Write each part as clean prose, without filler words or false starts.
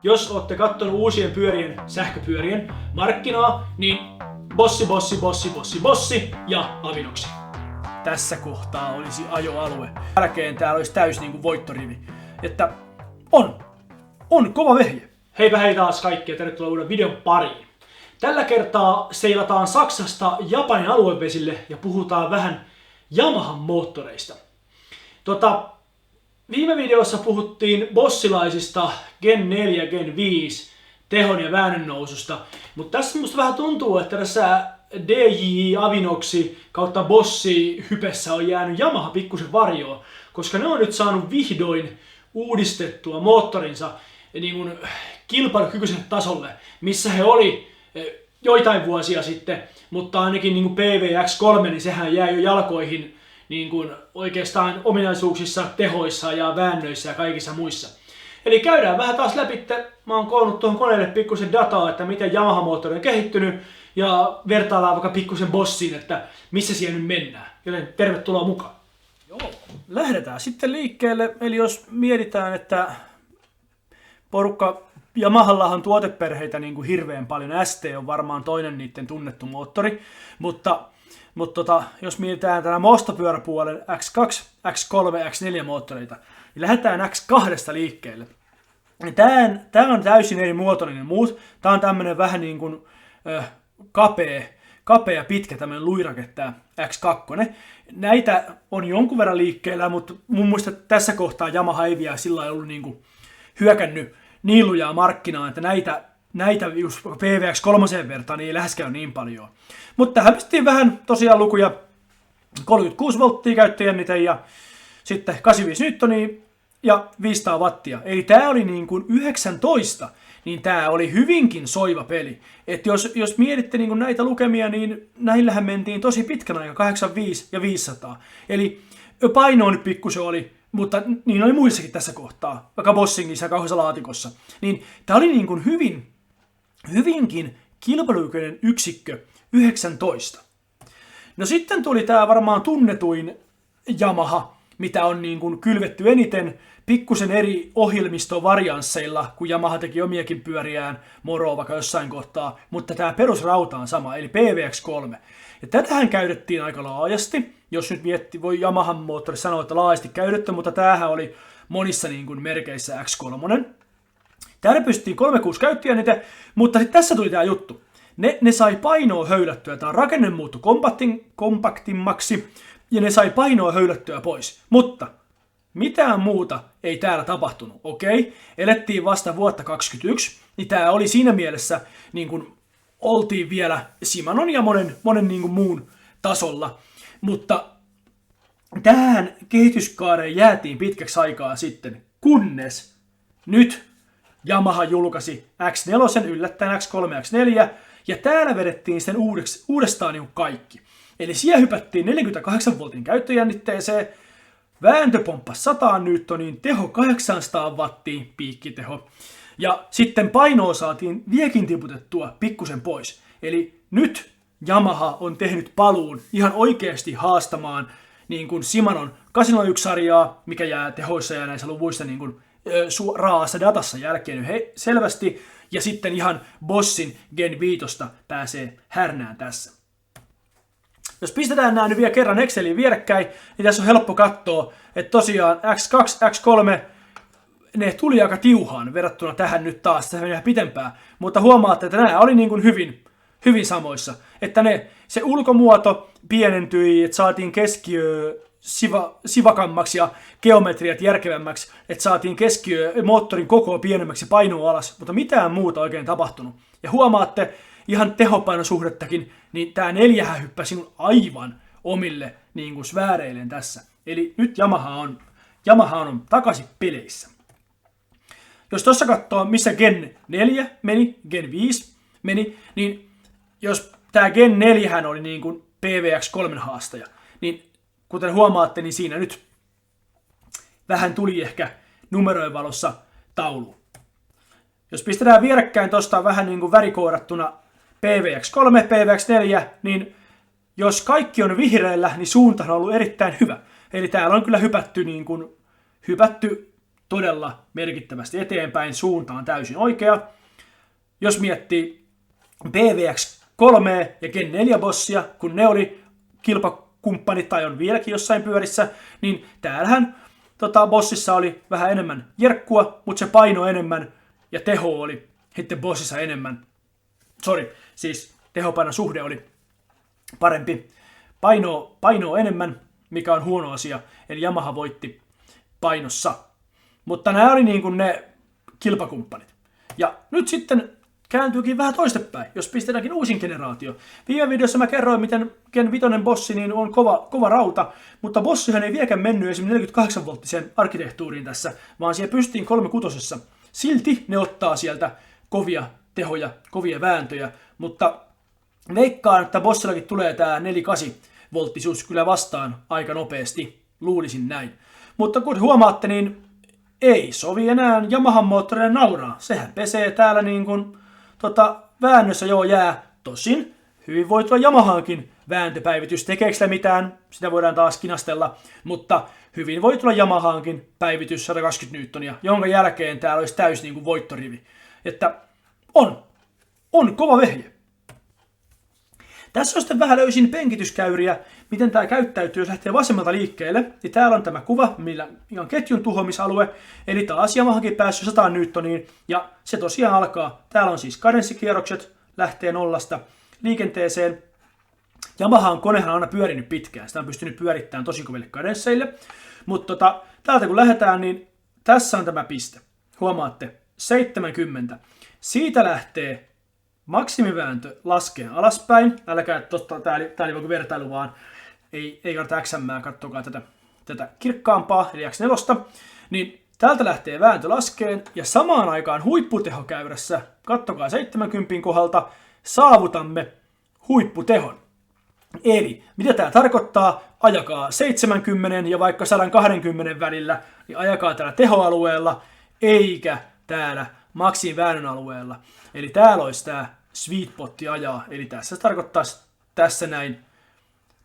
Jos olette katsonut uusien sähköpyörien markkinaa, niin Bossi ja Avinoksi. Tässä kohtaa olisi ajoalue. Jälkeen täällä olisi täys niinku voittorivi. Että on kova vehje. Heipä hei taas kaikki ja tervetuloa uuden videon pariin. Tällä kertaa seilataan Saksasta Japanin aluevesille ja puhutaan vähän Yamahan moottoreista. Viime videossa puhuttiin bossilaisista Gen 4 ja Gen 5 tehon ja väännön noususta, mutta tässä musta vähän tuntuu, että tässä DJ Avinoksi kautta Bossi hypessä on jäänyt Yamaha pikkusen varjoon, koska ne on nyt saanut vihdoin uudistettua moottorinsa niin kuin kilpailukykyiselle tasolle, missä he oli joitain vuosia sitten, mutta ainakin niin kuin PVX3, niin sehän jäi jo jalkoihin niin kuin oikeastaan ominaisuuksissa, tehoissa ja väännöissä ja kaikissa muissa. Eli käydään vähän taas läpi, mä oon koonnut tuohon koneelle pikkusen dataa, että miten Yamaha-moottori on kehittynyt, ja vertaillaan vaikka pikkusen Bossiin, että missä siellä nyt mennään. Joten tervetuloa mukaan. Joo, lähdetään sitten liikkeelle. Eli jos mietitään, että porukka Yamahallahan tuoteperheitä niin kuin hirveän paljon, ST on varmaan toinen niiden tunnettu moottori, mutta jos mietitään tänä mostopyöräpuolen X2, X3, X4 moottoreita, niin lähdetään X2 liikkeelle. Tämä on täysin eri muotoinen muut. Tämä on tämmönen vähän niin kuin kapea pitkä tämmönen luirake, tää X2. Näitä on jonkun verran liikkeellä, mutta mun mielestä tässä kohtaa Yamaha ei vielä sillä lailla ollut niin kuin hyökännyt niin lujaa markkinaan, että näitä just PVX3 vertaan ei läheskään niin paljon. Mutta tähän pistettiin vähän tosiaan lukuja, 36 volttia käyttöjännite ja sitten 85 newtonia ja 500 wattia. Eli tää oli niin kuin 19, niin tää oli hyvinkin soiva peli. Että jos mietitte niin kuin näitä lukemia, niin näillähän mentiin tosi pitkän aika, 85 ja 500. Eli paino nyt pikkusen oli, mutta niin oli muissakin tässä kohtaa, vaikka Bossingissa ja kauheassa laatikossa. Niin tää oli niin kuin hyvinkin kilpailukykyinen yksikkö 19. No sitten tuli tää varmaan tunnetuin Yamaha, mitä on niin kuin kylvetty eniten, pikkusen eri ohjelmistovariansseilla, kun Yamaha teki omiakin pyöriään, moroa vaikka jossain kohtaa, mutta tämä perusrauta on sama, eli PVX3. Ja tätähän käytettiin aika laajasti, jos nyt voi Yamahan moottori sanoa, että laajasti käytetty, mutta tämähän oli monissa niin kuin merkeissä X3. Täällä pystyttiin 36 käyttöjännite, mutta sitten tässä tuli tämä juttu. Ne sai painoa höylättyä, tämä rakenne muuttui kompaktimmaksi, ja ne sai painoa höylättyä pois. Mutta mitään muuta ei täällä tapahtunut, okei? Elettiin vasta vuotta 2021, niin tää oli siinä mielessä, niin kuin oltiin vielä Shimanon ja monen niin kuin muun tasolla. Mutta tähän kehityskaareen jäätiin pitkäksi aikaa sitten, kunnes nyt Yamaha julkaisi X4, yllättäen X3 ja X4, ja täällä vedettiin sen uudestaan niin kaikki. Eli siellä hypättiin 48 voltin käyttöjännitteeseen, vääntöpomppa 100 newtoniin, teho 800 wattia, piikkiteho. Ja sitten painoa saatiin viekin tiputettua pikkusen pois. Eli nyt Yamaha on tehnyt paluun ihan oikeasti haastamaan niin kuin Shimanon 801-sarjaa, mikä jää tehoissa ja näissä luvuissa niin kuin raassa datassa jälkeen selvästi. Ja sitten ihan Bossin Gen 5 pääsee härnään tässä. Jos pistetään nämä nyt vielä kerran Exceliin vierekkäin, niin tässä on helppo katsoa, että tosiaan X2, X3, ne tuli aika tiuhaan verrattuna tähän nyt taas, se meni pitempään. Mutta huomaatte, että nämä oli niin kuin hyvin samoissa. Että se ulkomuoto pienentyi, että saatiin keskiö sivakammaksi ja geometriat järkevämmäksi, että saatiin moottorin koko pienemmäksi ja painoa alas, mutta mitään muuta oikein tapahtunut. Ja huomaatte ihan tehopainosuhdettakin, niin tää 4 hyppäsi aivan omille niin kuin sfääreilleen tässä. Eli nyt Yamaha on takaisin peleissä. Jos tuossa katsoo, missä Gen 4 meni, Gen 5 meni, niin jos tää Gen 4 oli niin kuin PVX3 haastaja, niin kuten huomaatte, niin siinä nyt vähän tuli ehkä numerojen valossa taulu. Jos pistetään vierekkäin tuosta vähän niin kuin värikoodattuna PVX3, PVX4, niin jos kaikki on vihreällä, niin suunta on ollut erittäin hyvä. Eli täällä on kyllä hypätty todella merkittävästi eteenpäin, suunta on täysin oikea. Jos miettii BVX3 ja Gen 4 bossia, kun ne oli kilpakumppanit tai on vieläkin jossain pyörissä, niin täällähän bossissa oli vähän enemmän jerkkua, mutta se paino enemmän ja teho oli sitten bossissa enemmän. Siis tehopainon suhde oli parempi. Painoa enemmän, mikä on huono asia, eli Yamaha voitti painossa. Mutta nämä oli niin kuin ne kilpakumppanit. Ja nyt sitten kääntyykin vähän toistepäin, jos pistetäänkin uusin generaatio. Viime videossa mä kerroin, miten Gen 5 bossi niin on kova rauta, mutta bossihan ei vieläkään mennyt esimerkiksi 48-volttiseen arkkitehtuuriin tässä, vaan siihen pystiin 36. Silti ne ottaa sieltä kovia tehoja, kovia vääntöjä, mutta veikkaan, että bossillakin tulee tää 48-volttisuus kyllä vastaan aika nopeasti, luulisin näin. Mutta kun huomaatte, niin ei sovi enää Yamahan moottorille nauraa. Sehän pesee täällä niin kuin väännössä jää. Tosin hyvin voi tulla Yamahankin vääntöpäivitys. Tekeekö sitä mitään? Sitä voidaan taas kinastella. Mutta hyvin voi tulla Yamahankin päivitys 120 newtonia, jonka jälkeen täällä olisi täysin niin kuin voittorivi. Että on kova vehje. Tässä on sitten vähän löysin penkityskäyriä, miten tämä käyttäytyy, jos lähtee vasemmalta liikkeelle. Niin täällä on tämä kuva, millä on ketjun tuhoamisalue, eli taas Yamahakin päässyt 100 newtoniin, ja se tosiaan alkaa. Täällä on siis kadenssikierrokset, lähtee nollasta liikenteeseen. Yamahan konehan on aina pyörinyt pitkään, sitä on pystynyt pyörittämään tosi koville kadensseille, mutta täältä kun lähdetään, niin tässä on tämä piste. Huomaatte, 70. Siitä lähtee maksimivääntö laskee alaspäin. Älkää tää oli joku vertailu vaan. Ei kannata XM, katsokaa tätä kirkkaampaa, eli X4. Niin täältä lähtee vääntö laskeen ja samaan aikaan huipputehokäyrässä, katsokaa 70 kohdalta, saavutamme huipputehon. Eli mitä tämä tarkoittaa? Ajakaa 70 ja vaikka 120 välillä, niin ajakaa täällä tehoalueella, eikä täällä maksimiväännön alueella. Eli täällä olisi tämä sweet spotti ajaa, eli tässä se tarkoittaa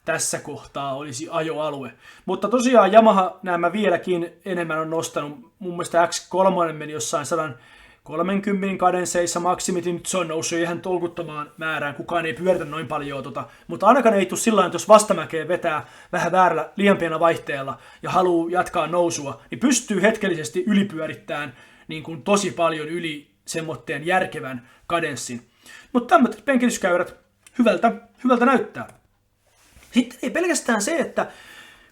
tässä kohtaa olisi ajoalue. Mutta tosiaan Yamaha nämä vieläkin enemmän on nostanut, mun mielestä X3 meni jossain 130 kadensseissa maksimit, nyt se on noussut ihan tolkuttomaan määrään, kukaan ei pyöritä noin paljon mutta ainakaan ei tule sillä tavalla, että jos vastamäkeen vetää vähän väärällä liian pienellä vaihteella ja haluaa jatkaa nousua, niin pystyy hetkellisesti ylipyörittämään niin kuin tosi paljon yli semmoitteen järkevän kadenssin. Mutta tämmöiset penkityskäyrät hyvältä näyttää. Sitten ei pelkästään se, että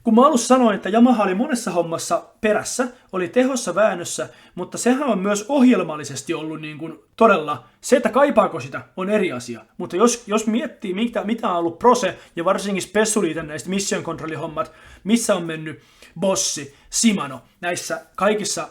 kun mä alussa sanoin, että Yamaha oli monessa hommassa perässä, oli tehossa väännössä, mutta sehän on myös ohjelmallisesti ollut niin kuin todella, se, että kaipaako sitä, on eri asia. Mutta jos miettii, mitä on ollut Prose ja varsinkin Spessuliiten näistä mission control-hommat, missä on mennyt Bossi, Shimano, näissä kaikissa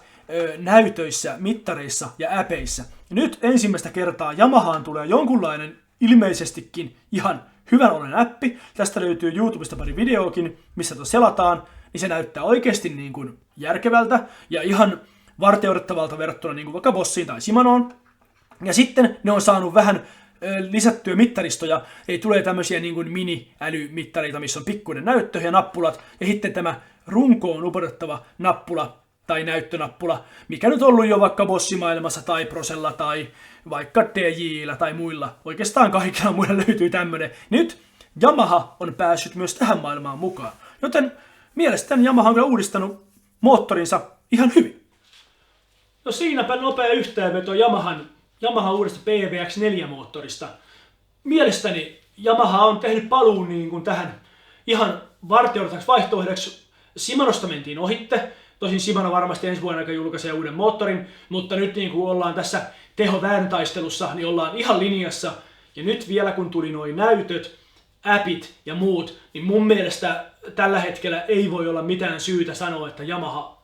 näytöissä, mittareissa ja äpeissä. Ja nyt ensimmäistä kertaa Yamahaan tulee jonkunlainen ilmeisestikin ihan hyvän olen appi. Tästä löytyy YouTubesta pari videoakin, missä selataan, niin se näyttää oikeasti niin kuin järkevältä ja ihan varteudettavalta verrattuna niin kuin vaikka Bossiin tai Shimanoon. Ja sitten ne on saanut vähän lisättyä mittaristoja, ei tulee tämmöisiä niin kuin mini-älymittareita, missä on pikkuinen näyttö ja nappulat, ja sitten tämä runkoon upotettava nappula tai näyttönappula, mikä nyt on ollut jo vaikka Bossimaailmassa tai Prosella tai vaikka DJ:llä tai muilla. Oikeastaan kaikilla muilla löytyy tämmönen. Nyt Yamaha on päässyt myös tähän maailmaan mukaan. Joten mielestäni Yamaha on kyllä uudistanut moottorinsa ihan hyvin. No siinäpä nopea yhteenveto Yamahan uudesta PVX4-moottorista. Mielestäni Yamaha on tehnyt paluun niin kuin tähän ihan varteudettavaksi vaihtoehdoksi. Shimanosta mentiin ohitte. Tosin Shimano varmasti ensi vuoden aikana julkaisee uuden moottorin, mutta nyt niin kuin ollaan tässä tehovääntötaistelussa, niin ollaan ihan linjassa. Ja nyt vielä kun tuli nuo näytöt, appit ja muut, niin mun mielestä tällä hetkellä ei voi olla mitään syytä sanoa, että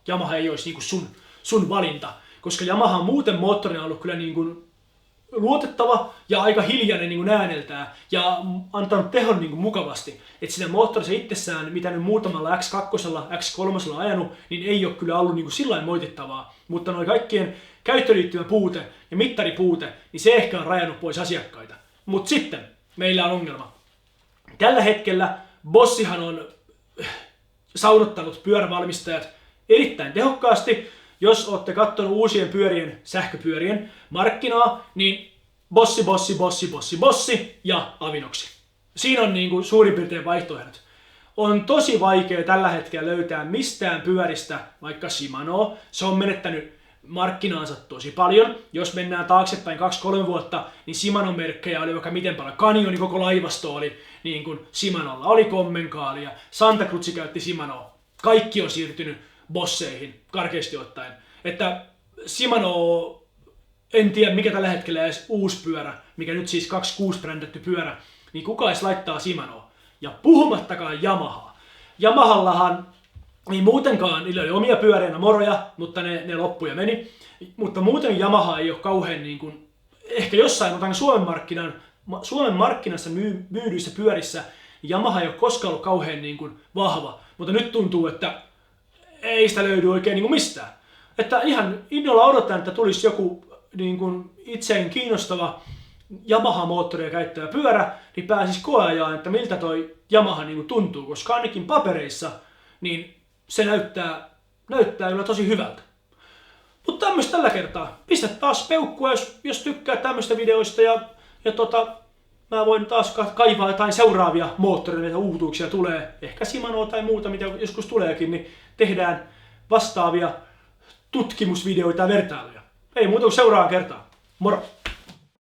Yamaha ei olisi niin kuin sun valinta. Koska Yamaha muuten moottorina on ollut kyllä niin kuin luotettava ja aika hiljainen niin kuin ääneltään ja antanut tehon niin kuin mukavasti. Että siinä moottorissa itsessään, mitä nyt muutamalla X2, X3 on ajanut, niin ei ole kyllä ollut niin kuin sillain moitittavaa. Mutta nuo kaikkien käyttöliittymä puute ja mittaripuute, niin se ehkä on rajannut pois asiakkaita. Mutta sitten meillä on ongelma. Tällä hetkellä Bossihan on saunottanut pyörävalmistajat erittäin tehokkaasti Jos olette katsonut uusien sähköpyörien markkinaa, niin Bossi ja Avinoksi. Siinä on niin kuin suurin piirtein vaihtoehdot. On tosi vaikea tällä hetkellä löytää mistään pyöristä, vaikka Shimano. Se on menettänyt markkinaansa tosi paljon. Jos mennään taaksepäin 2-3 vuotta, niin Shimano-merkkejä oli vaikka miten paljon. Canyonin koko laivasto oli niin kuin Shimanolla. Oli Commencal ja Santa Cruz käytti Shimanoa. Kaikki on siirtynyt Bosseihin, karkeasti ottaen. Että Shimano, en tiedä mikä tällä hetkellä edes uusi pyörä, mikä nyt siis 26 brändätty pyörä, niin kuka edes laittaa Shimanoa. Ja puhumattakaan Yamahaa. Yamahallahan ei muutenkaan, niillä oli omia pyöriä, moroja, mutta ne loppui ja meni. Mutta muuten Yamaha ei ole kauhean niin kuin, ehkä jossain otan Suomen markkinassa myydyissä pyörissä Yamaha ei ole koskaan ollut kauhean niin kuin vahva. Mutta nyt tuntuu, että ei sitä löydy oikein niin kuin mistään. Että ihan innolla odotan, että tulisi joku niin kuin itseen kiinnostava Yamaha-moottoria käyttävä pyörä, niin pääsisi koeajaan, että miltä toi Yamaha niin kuin tuntuu, koska ainakin papereissa niin se näyttää kyllä tosi hyvältä. Mutta tämmöistä tällä kertaa. Pistä taas peukkua, jos tykkää tämmöistä videoista ja mä voin taas kaivaa jotain seuraavia moottoreita, uutuuksia tulee. Ehkä Shimanoa tai muuta, mitä joskus tuleekin, niin tehdään vastaavia tutkimusvideoita ja vertailuja. Ei muuta kuin seuraavaan kertaan. Moro!